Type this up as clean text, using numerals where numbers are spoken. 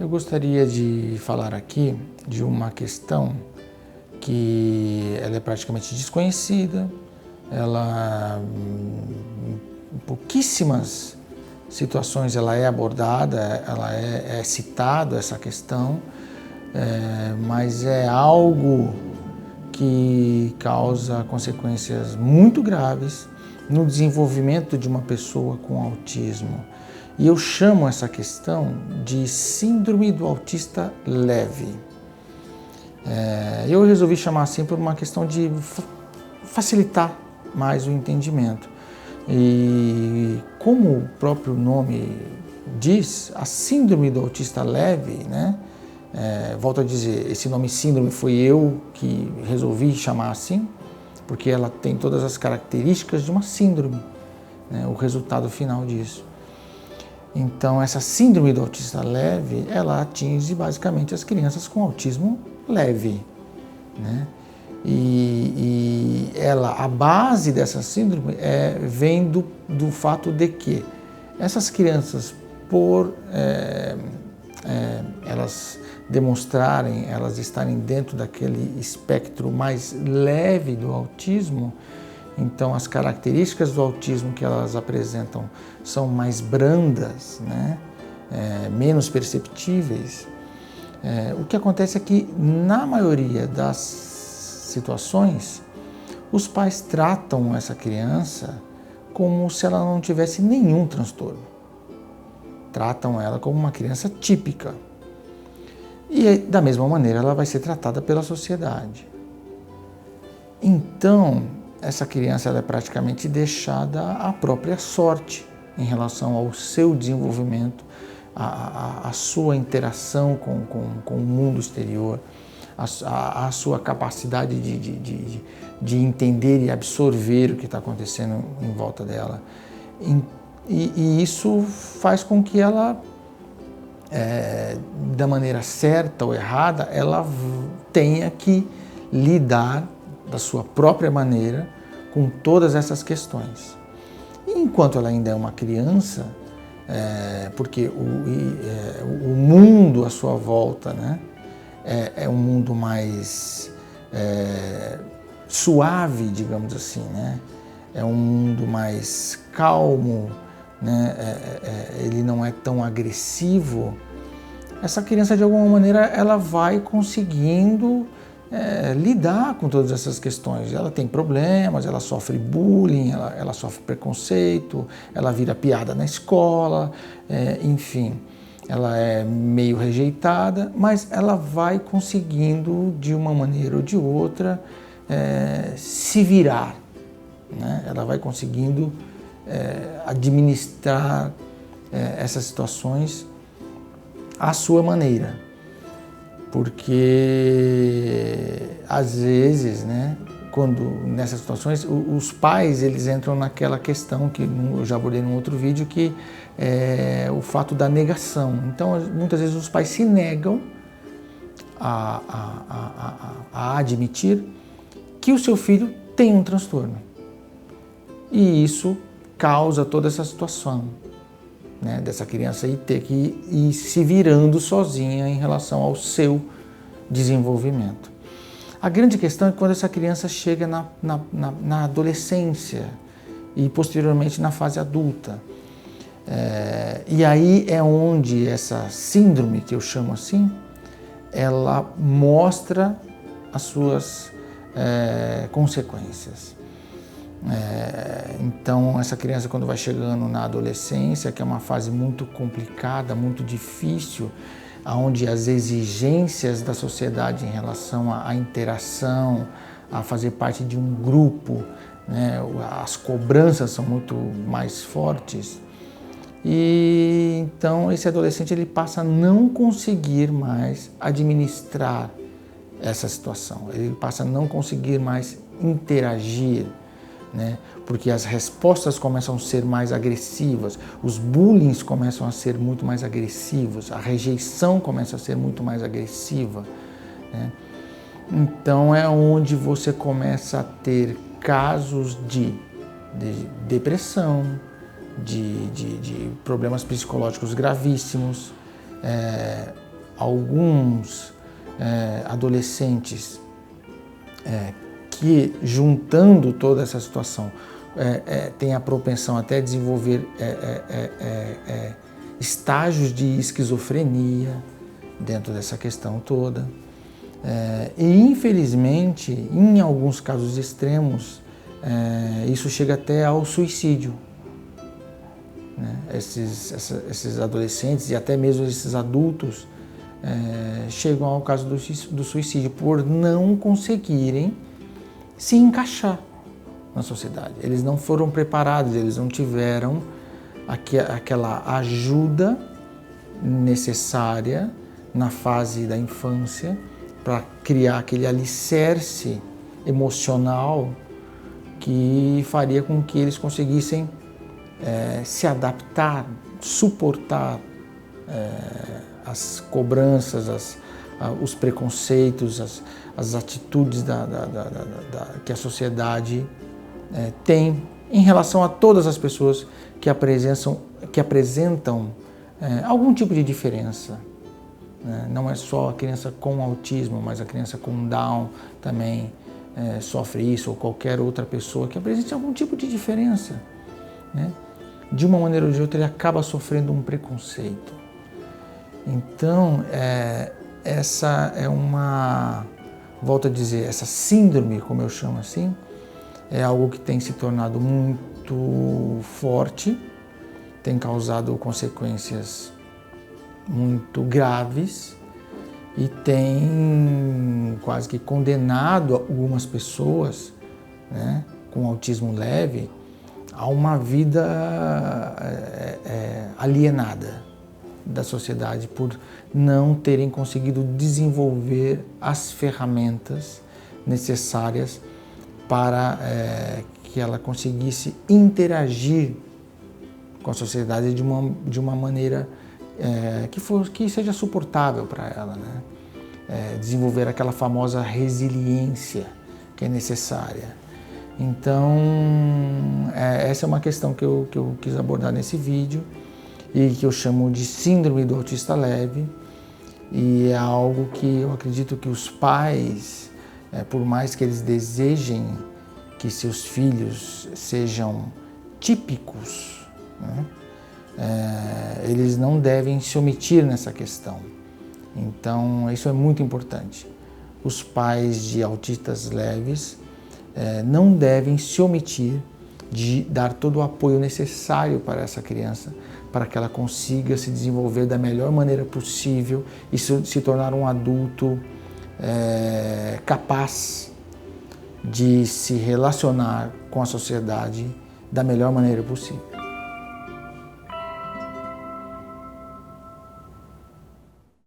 Eu gostaria de falar aqui de uma questão que ela é praticamente desconhecida, em pouquíssimas situações ela é abordada, ela é citada essa questão, mas é algo que causa consequências muito graves no desenvolvimento de uma pessoa com autismo. E eu chamo essa questão de síndrome do autista leve. Eu resolvi chamar assim por uma questão de facilitar mais o entendimento. E como o próprio nome diz, a síndrome do autista leve, né? Volto a dizer, esse nome síndrome foi eu que resolvi chamar assim, porque ela tem todas as características de uma síndrome, né? O resultado final disso. Então, essa síndrome do autista leve, ela atinge basicamente as crianças com autismo leve, né? E a base dessa síndrome vem do fato de que essas crianças, por elas demonstrarem, elas estarem dentro daquele espectro mais leve do autismo, então as características do autismo que elas apresentam são mais brandas, né? Menos perceptíveis. O que acontece é que, na maioria das situações, os pais tratam essa criança como se ela não tivesse nenhum transtorno. Tratam ela como uma criança típica. E, da mesma maneira, ela vai ser tratada pela sociedade. Então, essa criança ela é praticamente deixada à própria sorte em relação ao seu desenvolvimento, a sua interação com o mundo exterior, a sua capacidade de entender e absorver o que está acontecendo em volta dela. E isso faz com que ela, da maneira certa ou errada, ela tenha que lidar da sua própria maneira com todas essas questões. E enquanto ela ainda é uma criança, porque o mundo à sua volta, né, é um mundo mais suave, digamos assim, né? É um mundo mais calmo, né? Ele não é tão agressivo. Essa criança, de alguma maneira, ela vai conseguindo lidar com todas essas questões. Ela tem problemas, ela sofre bullying, ela sofre preconceito, ela vira piada na escola, enfim, ela é meio rejeitada, mas ela vai conseguindo, de uma maneira ou de outra, se virar, né? Ela vai conseguindo administrar essas situações à sua maneira. Porque, às vezes, né, quando nessas situações, os pais eles entram naquela questão que eu já abordei num outro vídeo, que é o fato da negação. Então, muitas vezes os pais se negam a admitir que o seu filho tem um transtorno. E isso causa toda essa situação, né, dessa criança ter que ir se virando sozinha em relação ao seu desenvolvimento. A grande questão é quando essa criança chega na adolescência e posteriormente na fase adulta. E aí é onde essa síndrome, que eu chamo assim, ela mostra as suas consequências. Então, essa criança, quando vai chegando na adolescência, que é uma fase muito complicada, muito difícil, onde as exigências da sociedade em relação à interação, a fazer parte de um grupo, né, as cobranças são muito mais fortes. E então esse adolescente ele passa a não conseguir mais administrar essa situação, ele passa a não conseguir mais interagir, né? Porque as respostas começam a ser mais agressivas, os bullying começam a ser muito mais agressivos, a rejeição começa a ser muito mais agressiva, né? Então é onde você começa a ter casos de depressão, de problemas psicológicos gravíssimos, alguns adolescentes que, juntando toda essa situação, tem a propensão até a desenvolver estágios de esquizofrenia dentro dessa questão toda. E, infelizmente, em alguns casos extremos, isso chega até ao suicídio. Né? Esses adolescentes e até mesmo esses adultos chegam ao caso do suicídio por não conseguirem se encaixar na sociedade. Eles não foram preparados, eles não tiveram aquela ajuda necessária na fase da infância para criar aquele alicerce emocional que faria com que eles conseguissem se adaptar, suportar as cobranças, os preconceitos, as atitudes que a sociedade tem em relação a todas as pessoas que apresentam algum tipo de diferença. Não é só a criança com autismo, mas a criança com Down também sofre isso, ou qualquer outra pessoa que apresente algum tipo de diferença. Né? De uma maneira ou de outra, ele acaba sofrendo um preconceito. Então, essa é volto a dizer, essa síndrome, como eu chamo assim, é algo que tem se tornado muito forte, tem causado consequências muito graves e tem quase que condenado algumas pessoas, né, com autismo leve a uma vida alienada da sociedade por não terem conseguido desenvolver as ferramentas necessárias para que ela conseguisse interagir com a sociedade de uma maneira que seja suportável para ela, né? Desenvolver aquela famosa resiliência que é necessária. Então, essa é uma questão que eu quis abordar nesse vídeo e que eu chamo de síndrome do autista leve, e é algo que eu acredito que os pais, por mais que eles desejem que seus filhos sejam típicos, né, eles não devem se omitir nessa questão. Então, isso é muito importante. Os pais de autistas leves não devem se omitir de dar todo o apoio necessário para essa criança, para que ela consiga se desenvolver da melhor maneira possível e se tornar um adulto capaz de se relacionar com a sociedade da melhor maneira possível.